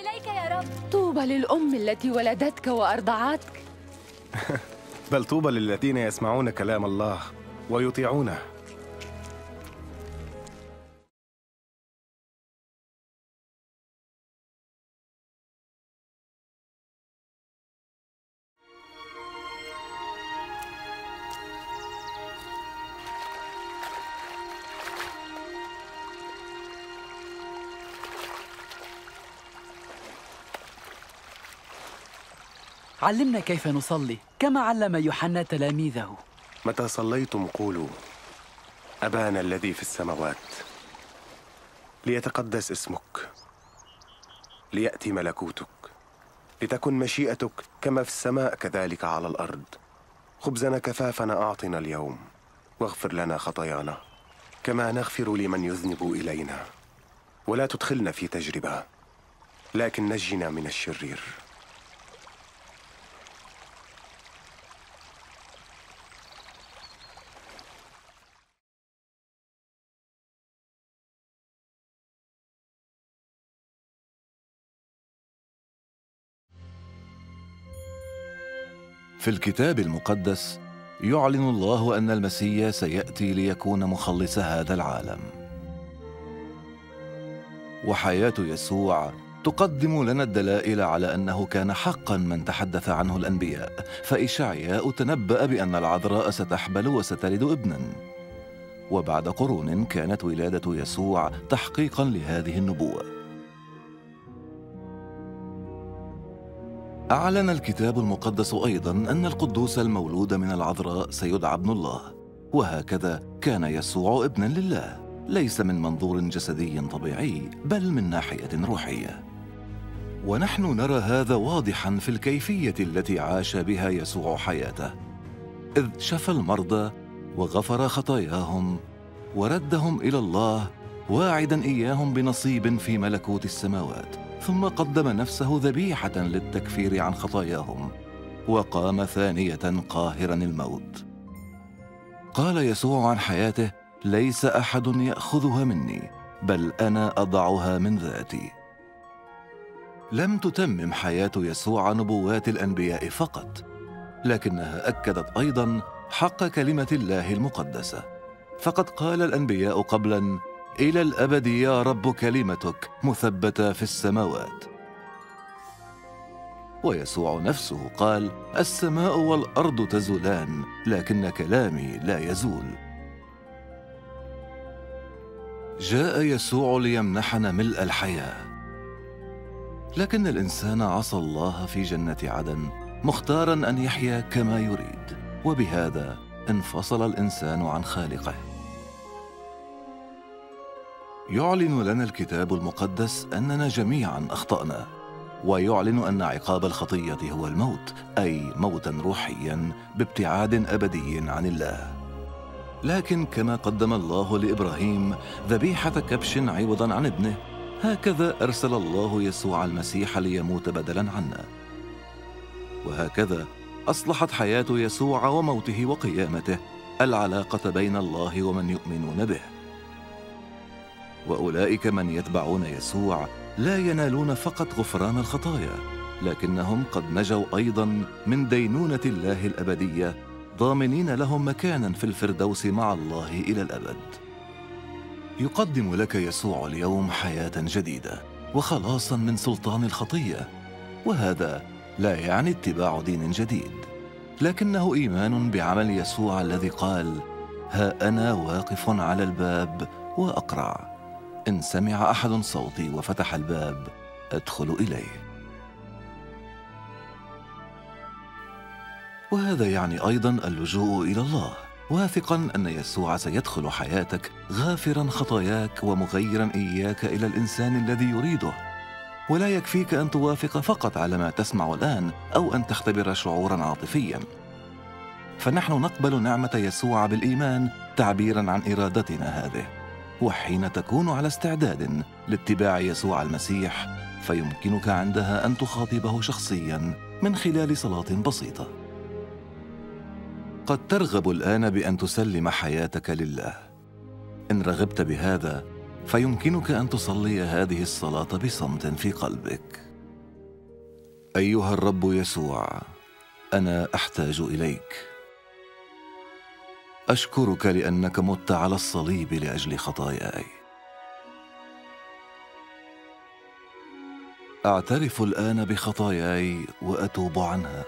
إليك يا رب. طوبى للأم التي ولدتك وأرضعتك. بل طوبى للذين يسمعون كلام الله ويطيعونه. علمنا كيف نصلي كما علم يوحنا تلاميذه. متى صليتم قولوا: أبانا الذي في السماوات، ليتقدس اسمك، ليأتي ملكوتك، لتكن مشيئتك كما في السماء كذلك على الأرض. خبزنا كفافنا أعطنا اليوم، واغفر لنا خطايانا كما نغفر لمن يذنب إلينا، ولا تدخلنا في تجربة لكن نجنا من الشرير. في الكتاب المقدس يعلن الله أن المسيح سيأتي ليكون مخلص هذا العالم، وحياة يسوع تقدم لنا الدلائل على أنه كان حقاً من تحدث عنه الأنبياء، فإشعياء تنبأ بأن العذراء ستحبل وستلد ابناً، وبعد قرون كانت ولادة يسوع تحقيقاً لهذه النبوة. أعلن الكتاب المقدس أيضاً أن القدوس المولود من العذراء سيدعى ابن الله، وهكذا كان يسوع ابناً لله، ليس من منظور جسدي طبيعي بل من ناحية روحية. ونحن نرى هذا واضحاً في الكيفية التي عاش بها يسوع حياته، إذ شفى المرضى وغفر خطاياهم وردهم إلى الله، واعداً إياهم بنصيب في ملكوت السماوات، ثم قدم نفسه ذبيحة للتكفير عن خطاياهم، وقام ثانية قاهراً الموت. قال يسوع عن حياته: ليس أحد يأخذها مني، بل أنا أضعها من ذاتي. لم تتمم حياة يسوع نبوات الأنبياء فقط، لكنها أكدت أيضاً حق كلمة الله المقدسة، فقد قال الأنبياء قبلاً: إلى الأبد يا رب كلمتك مثبتة في السماوات. ويسوع نفسه قال: السماء والأرض تزولان لكن كلامي لا يزول. جاء يسوع ليمنحنا ملء الحياة، لكن الإنسان عصى الله في جنة عدن، مختاراً أن يحيا كما يريد، وبهذا انفصل الإنسان عن خالقه. يعلن لنا الكتاب المقدس أننا جميعاً أخطأنا، ويعلن أن عقاب الخطية هو الموت، أي موتاً روحياً بابتعاد أبدي عن الله. لكن كما قدم الله لإبراهيم ذبيحة كبش عوضاً عن ابنه، هكذا أرسل الله يسوع المسيح ليموت بدلاً عنا. وهكذا أصلحت حياة يسوع وموته وقيامته العلاقة بين الله ومن يؤمنون به. وأولئك من يتبعون يسوع لا ينالون فقط غفران الخطايا، لكنهم قد نجوا أيضاً من دينونة الله الأبدية، ضامنين لهم مكاناً في الفردوس مع الله إلى الأبد. يقدم لك يسوع اليوم حياة جديدة وخلاصاً من سلطان الخطية، وهذا لا يعني اتباع دين جديد، لكنه إيمان بعمل يسوع الذي قال: ها أنا واقف على الباب وأقرع، إن سمع أحد صوتي وفتح الباب أدخل إليه. وهذا يعني أيضاً اللجوء إلى الله، واثقاً أن يسوع سيدخل حياتك غافراً خطاياك ومغيراً إياك إلى الإنسان الذي يريده. ولا يكفيك أن توافق فقط على ما تسمع الآن أو أن تختبر شعوراً عاطفياً، فنحن نقبل نعمة يسوع بالإيمان تعبيراً عن إرادتنا هذه. وحين تكون على استعداد لاتباع يسوع المسيح، فيمكنك عندها أن تخاطبه شخصياً من خلال صلاة بسيطة. قد ترغب الآن بأن تسلم حياتك لله. إن رغبت بهذا، فيمكنك أن تصلي هذه الصلاة بصمت في قلبك. أيها الرب يسوع، أنا أحتاج إليك. أشكرك لأنك مت على الصليب لأجل خطاياي. أعترف الآن بخطاياي وأتوب عنها.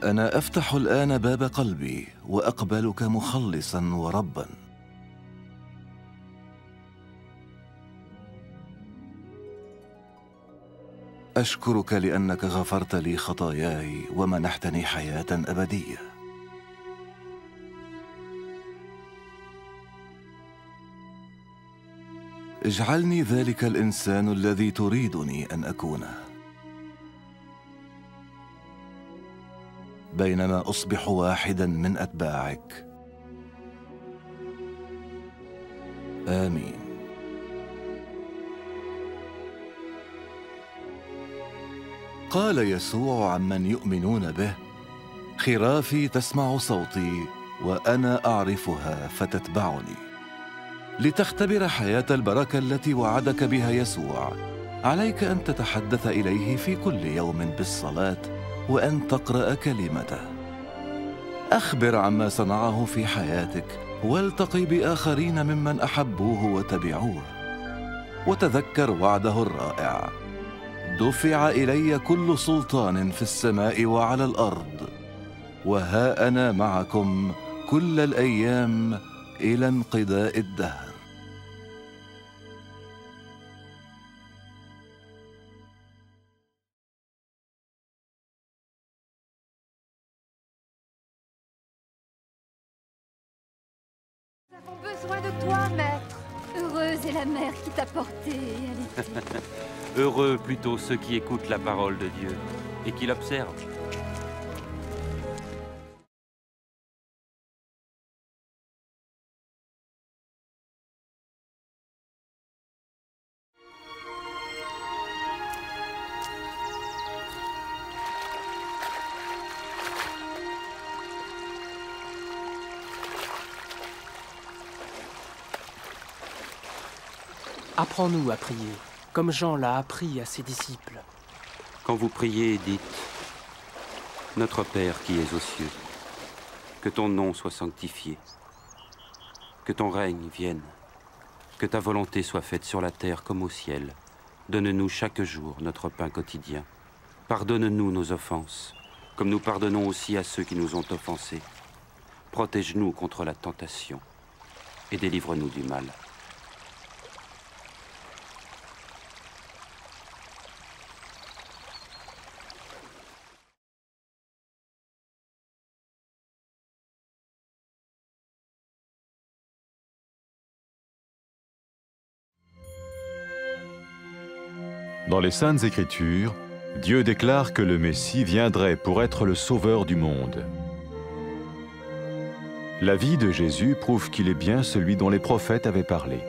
أنا أفتح الآن باب قلبي وأقبلك مخلصاً ورباً. أشكرك لأنك غفرت لي خطاياي ومنحتني حياة أبدية. اجعلني ذلك الإنسان الذي تريدني أن أكونه، بينما أصبح واحداً من أتباعك. آمين. قال يسوع عمن يؤمنون به: خرافي تسمع صوتي وأنا أعرفها فتتبعني. لتختبر حياة البركة التي وعدك بها يسوع، عليك أن تتحدث إليه في كل يوم بالصلاة وأن تقرأ كلمته. أخبر عما صنعه في حياتك، والتقي بآخرين ممن أحبوه وتبعوه، وتذكر وعده الرائع: دفع إلي كل سلطان في السماء وعلى الأرض، وها أنا معكم كل الأيام إلى انقضاء الدهر. Nous avons besoin de toi, maître. Heureuse est la mère qui t'a porté et allaité. Heureux plutôt ceux qui écoutent la parole de Dieu et qui l'observent. Apprends-nous à prier, comme Jean l'a appris à ses disciples. Quand vous priez, dites: Notre Père qui es aux cieux, que ton nom soit sanctifié, que ton règne vienne, que ta volonté soit faite sur la terre comme au ciel. Donne-nous chaque jour notre pain quotidien. Pardonne-nous nos offenses, comme nous pardonnons aussi à ceux qui nous ont offensés. Protège-nous contre la tentation et délivre-nous du mal. Dans les Saintes Écritures, Dieu déclare que le Messie viendrait pour être le sauveur du monde. La vie de Jésus prouve qu'il est bien celui dont les prophètes avaient parlé.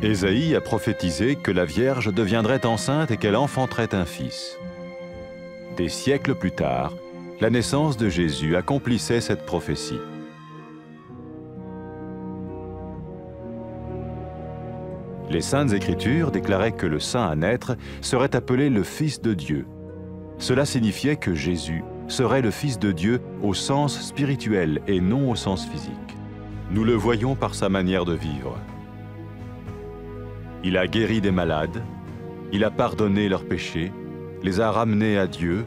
Ésaïe a prophétisé que la Vierge deviendrait enceinte et qu'elle enfanterait un fils. Des siècles plus tard, la naissance de Jésus accomplissait cette prophétie. Les Saintes Écritures déclaraient que le saint à naître serait appelé le Fils de Dieu. Cela signifiait que Jésus serait le Fils de Dieu au sens spirituel et non au sens physique. Nous le voyons par sa manière de vivre. Il a guéri des malades, il a pardonné leurs péchés, les a ramenés à Dieu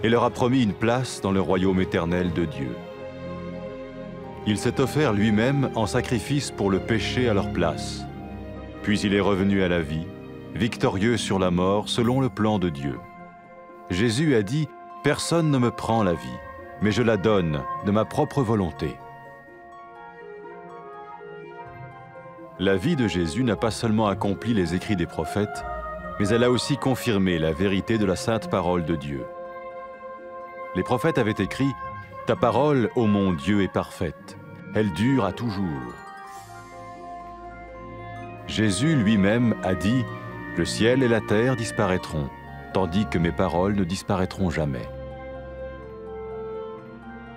et leur a promis une place dans le royaume éternel de Dieu. Il s'est offert lui-même en sacrifice pour le péché à leur place. Puis il est revenu à la vie, victorieux sur la mort selon le plan de Dieu. Jésus a dit: « Personne ne me prend la vie, mais je la donne de ma propre volonté. » La vie de Jésus n'a pas seulement accompli les écrits des prophètes, mais elle a aussi confirmé la vérité de la sainte parole de Dieu. Les prophètes avaient écrit: « Ta parole, ô mon Dieu, est parfaite, elle dure à toujours. » Jésus lui-même a dit: « Le ciel et la terre disparaîtront, tandis que mes paroles ne disparaîtront jamais. »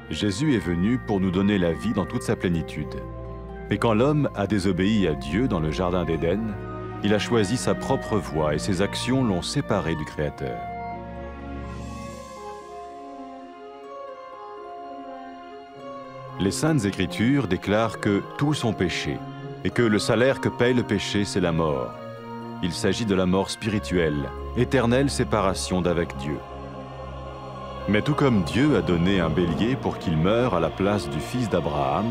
Jésus est venu pour nous donner la vie dans toute sa plénitude. Mais quand l'homme a désobéi à Dieu dans le jardin d'Éden, Il a choisi sa propre voie et ses actions l'ont séparé du Créateur. Les Saintes Écritures déclarent que tous ont péché et que le salaire que paye le péché, c'est la mort. Il s'agit de la mort spirituelle, éternelle séparation d'avec Dieu. Mais tout comme Dieu a donné un bélier pour qu'il meure à la place du fils d'Abraham,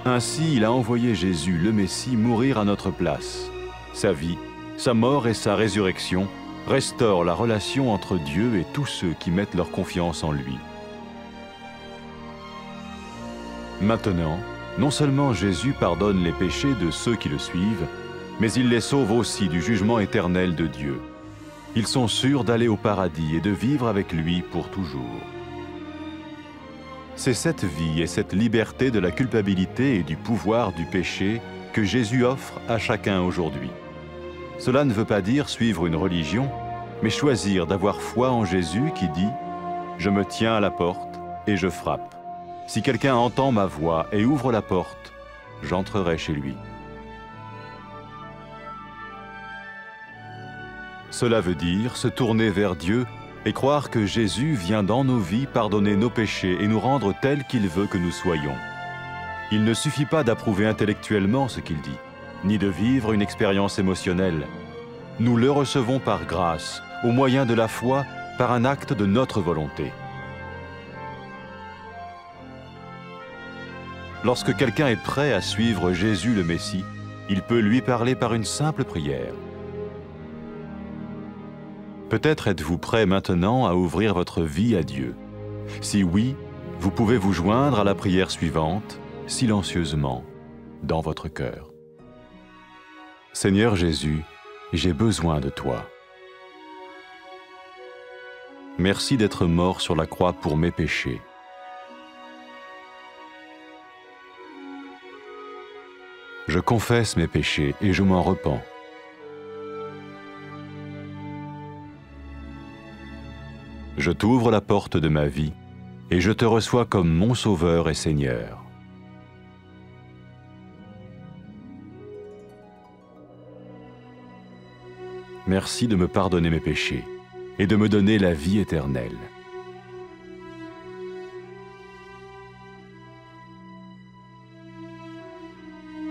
ainsi il a envoyé Jésus, le Messie, mourir à notre place. Sa vie, sa mort et sa résurrection restaurent la relation entre Dieu et tous ceux qui mettent leur confiance en lui. Maintenant, non seulement Jésus pardonne les péchés de ceux qui le suivent, mais il les sauve aussi du jugement éternel de Dieu. Ils sont sûrs d'aller au paradis et de vivre avec lui pour toujours. C'est cette vie et cette liberté de la culpabilité et du pouvoir du péché que Jésus offre à chacun aujourd'hui. Cela ne veut pas dire suivre une religion, mais choisir d'avoir foi en Jésus qui dit « Je me tiens à la porte et je frappe. Si quelqu'un entend ma voix et ouvre la porte, j'entrerai chez lui. » Cela veut dire se tourner vers Dieu et croire que Jésus vient dans nos vies pardonner nos péchés et nous rendre tels qu'il veut que nous soyons. Il ne suffit pas d'approuver intellectuellement ce qu'il dit, ni de vivre une expérience émotionnelle. Nous le recevons par grâce, au moyen de la foi, par un acte de notre volonté. Lorsque quelqu'un est prêt à suivre Jésus le Messie, il peut lui parler par une simple prière. Peut-être êtes-vous prêt maintenant à ouvrir votre vie à Dieu. Si oui, vous pouvez vous joindre à la prière suivante, silencieusement, dans votre cœur. Seigneur Jésus, j'ai besoin de toi. Merci d'être mort sur la croix pour mes péchés. Je confesse mes péchés et je m'en repens. Je t'ouvre la porte de ma vie et je te reçois comme mon Sauveur et Seigneur. Merci de me pardonner mes péchés et de me donner la vie éternelle.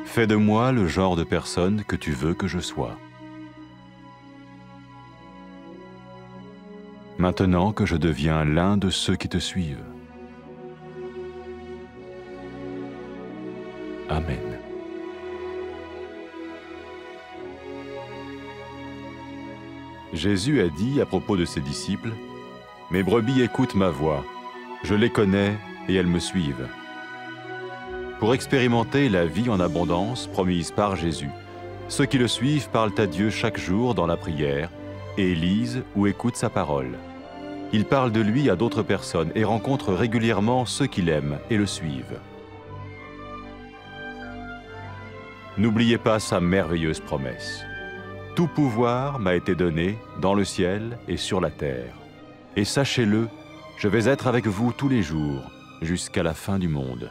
Fais de moi le genre de personne que tu veux que je sois. Maintenant que je deviens l'un de ceux qui te suivent. Amen. Jésus a dit à propos de ses disciples, « Mes brebis écoutent ma voix, je les connais et elles me suivent. » Pour expérimenter la vie en abondance promise par Jésus, ceux qui le suivent parlent à Dieu chaque jour dans la prière et lisent ou écoutent sa parole. Ils parlent de lui à d'autres personnes et rencontrent régulièrement ceux qui l'aiment et le suivent. N'oubliez pas sa merveilleuse promesse. « Tout pouvoir m'a été donné dans le ciel et sur la terre. Et sachez-le, je vais être avec vous tous les jours jusqu'à la fin du monde. »